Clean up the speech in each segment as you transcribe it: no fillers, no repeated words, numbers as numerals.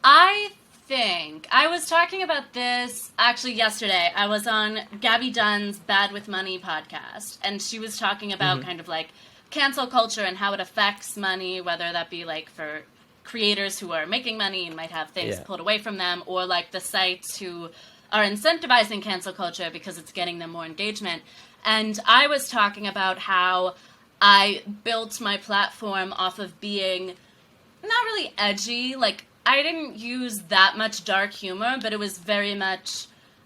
I think I was talking about this actually yesterday. I was on Gabby Dunn's Bad with Money podcast, and she was talking about kind of like cancel culture and how it affects money, whether that be like for creators who are making money and might have things pulled away from them, or like the sites who are incentivizing cancel culture because it's getting them more engagement. And I was talking about how I built my platform off of being not really edgy. Like, I didn't use that much dark humor, but it was very much...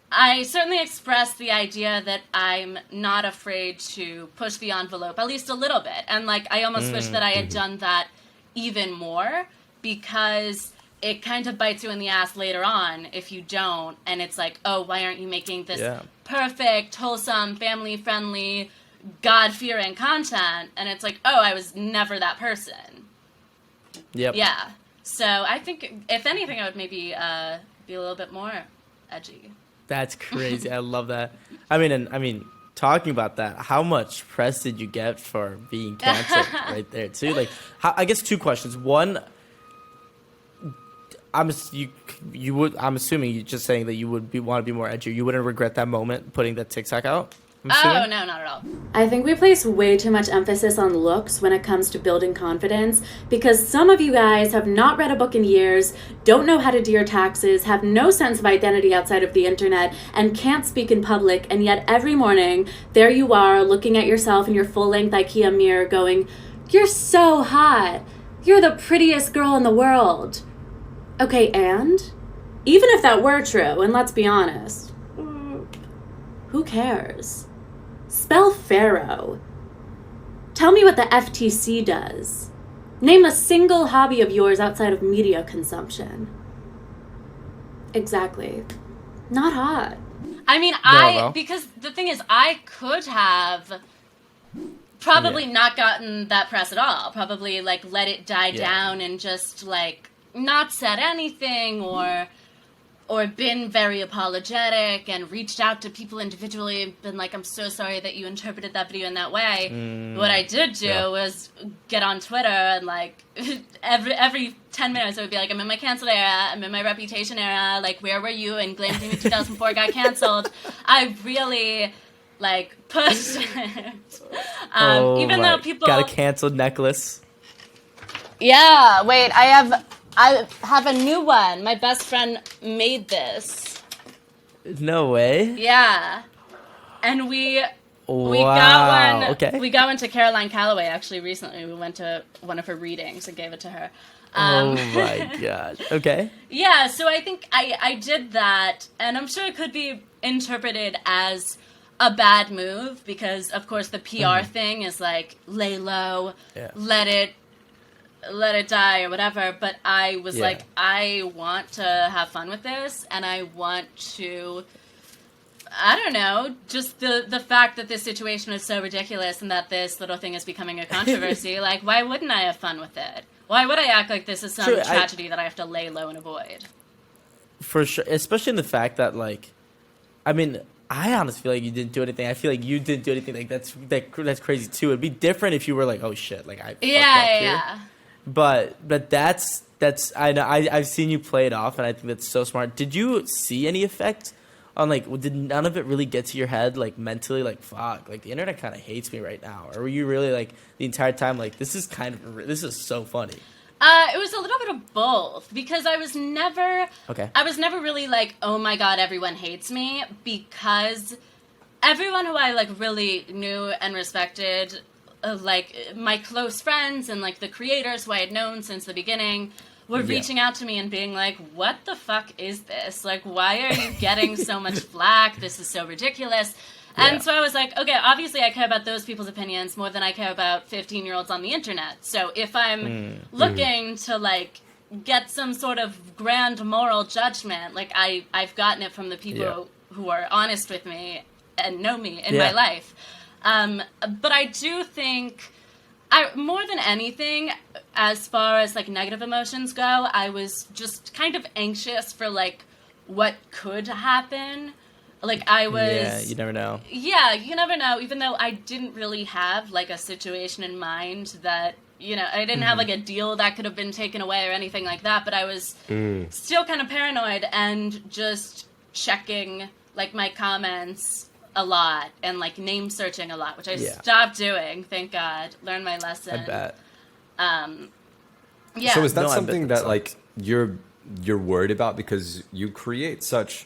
I certainly expressed the idea that I'm not afraid to push the envelope, at least a little bit. And, like, I almost wish that I had done that even more, because it kind of bites you in the ass later on if you don't. And it's like, oh, why aren't you making this perfect, wholesome, family-friendly, God-fearing content? And it's like, oh, I was never that person. Yep. Yeah. So I think, if anything, I would maybe be a little bit more edgy. That's crazy. I love that. I mean, talking about that, how much press did you get for being canceled right there too? Like, I guess two questions. One, I'm assuming you're just saying that you would want to be more edgy. You wouldn't regret that moment putting that TikTok out? Oh, no, not at all. I think we place way too much emphasis on looks when it comes to building confidence, because some of you guys have not read a book in years, don't know how to do your taxes, have no sense of identity outside of the internet, and can't speak in public, and yet every morning, there you are looking at yourself in your full-length IKEA mirror going, "You're so hot. You're the prettiest girl in the world." Okay, and? Even if that were true, and let's be honest, who cares? Spell Pharaoh. Tell me what the FTC does. Name a single hobby of yours outside of media consumption. Exactly. Not hot. I mean, because the thing is, I could have probably not gotten that press at all. Probably, like, let it die down and just, like, not said anything, or been very apologetic and reached out to people individually and been like, I'm so sorry that you interpreted that video in that way. What I did do was get on Twitter and, like, every 10 minutes I would be like, I'm in my cancel era, I'm in my reputation era, like, where were you in Glam Team 2004 got canceled? I really, like, pushed it. Even though people... Got a canceled necklace. Yeah, wait, I have a new one. My best friend made this. No way. Yeah. And we got one. Okay. We got one to Caroline Calloway actually recently. We went to one of her readings and gave it to her. Oh my god. Okay. Yeah, so I think I did that, and I'm sure it could be interpreted as a bad move because, of course, the PR thing is like, lay low, let it die or whatever, but I was like, I want to have fun with this, and I want to, I don't know, just the fact that this situation is so ridiculous and that this little thing is becoming a controversy, like, why wouldn't I have fun with it? Why would I act like this is some tragedy that I have to lay low and avoid? For sure, especially in the fact that, like, I mean, I honestly feel like you didn't do anything. I feel like you didn't do anything. Like, that's crazy, too. It'd be different if you were like, oh, shit, like, I fucked up here. But that's I know I've seen you play it off, and I think that's so smart. Did you see any effect on, like, did none of it really get to your head, like, mentally, like, fuck, like, the internet kind of hates me right now, or were you really, like, the entire time like, this is so funny? It was a little bit of both, because I was never really like, oh my god, everyone hates me, because everyone who I, like, really knew and respected, like, my close friends and, like, the creators who I had known since the beginning were reaching out to me and being like, what the fuck is this? Like, why are you getting so much flack? This is so ridiculous. And so I was like, okay, obviously I care about those people's opinions more than I care about 15-year-olds on the internet. So if I'm looking to, like, get some sort of grand moral judgment, like, I've gotten it from the people who are honest with me and know me in my life. But I do think, more than anything, as far as, like, negative emotions go, I was just kind of anxious for, like, what could happen. Like, I was... Yeah, you never know. Yeah, you never know, even though I didn't really have, like, a situation in mind that I didn't have like a deal that could have been taken away or anything like that, but I was still kind of paranoid and just checking like my comments a lot and like name searching a lot, which I stopped doing, thank God. Learned my lesson. I bet. Yeah. So is that something that like you're worried about because you create such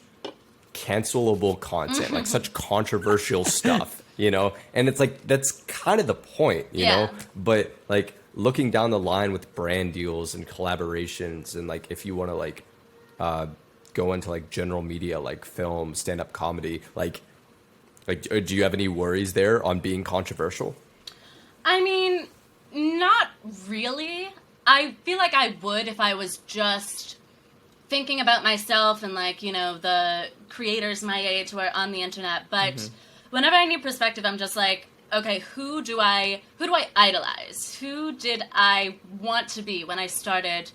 cancelable content, like such controversial stuff, and it's like that's kind of the point, you know, but like looking down the line with brand deals and collaborations, and like if you want to like go into like general media like film, stand-up comedy, like do you have any worries there on being controversial? I mean, not really. I feel like I would if I was just thinking about myself and like, the creators my age who are on the internet. But whenever I need perspective, I'm just like, okay, who do I idolize? Who did I want to be when I started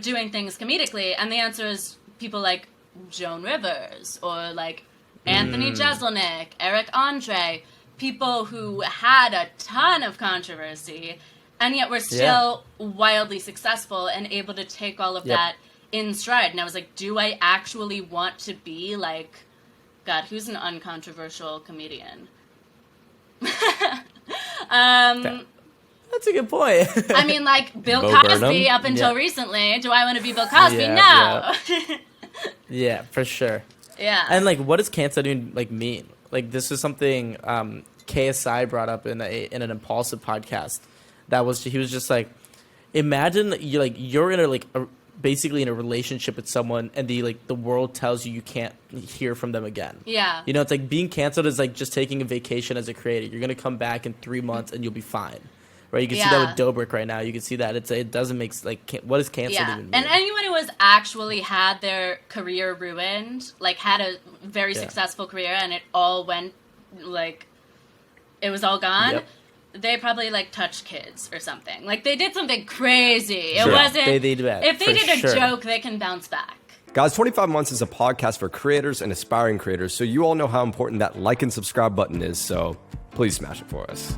doing things comedically? And the answer is people like Joan Rivers or like Anthony Jeselnik, Eric Andre, people who had a ton of controversy and yet were still wildly successful and able to take all of that in stride. And I was like, do I actually want to be like, God, who's an uncontroversial comedian? That's a good point. I mean, like Bill Bo Cosby Burnham? up until recently. Do I want to be Bill Cosby? No. Yeah, for sure. Yeah. And like, what does canceling like mean? Like, this is something KSI brought up in an Impulsive podcast. He was just like, imagine you're in basically in a relationship with someone and the world tells you can't hear from them again. Yeah. It's like being canceled is like just taking a vacation as a creator. You're gonna come back in 3 months and you'll be fine. Right? You can see that with Dobrik right now. You can see that it doesn't make what does canceled even mean? And anyone who has actually had their career ruined, like had a very successful career and it all went like it was all gone. Yep. They probably like touched kids or something. Like they did something crazy. Sure. It wasn't. They did that, if they did a sure. joke, they can bounce back. Guys, 25 Months is a podcast for creators and aspiring creators, so you all know how important that like and subscribe button is, so please smash it for us.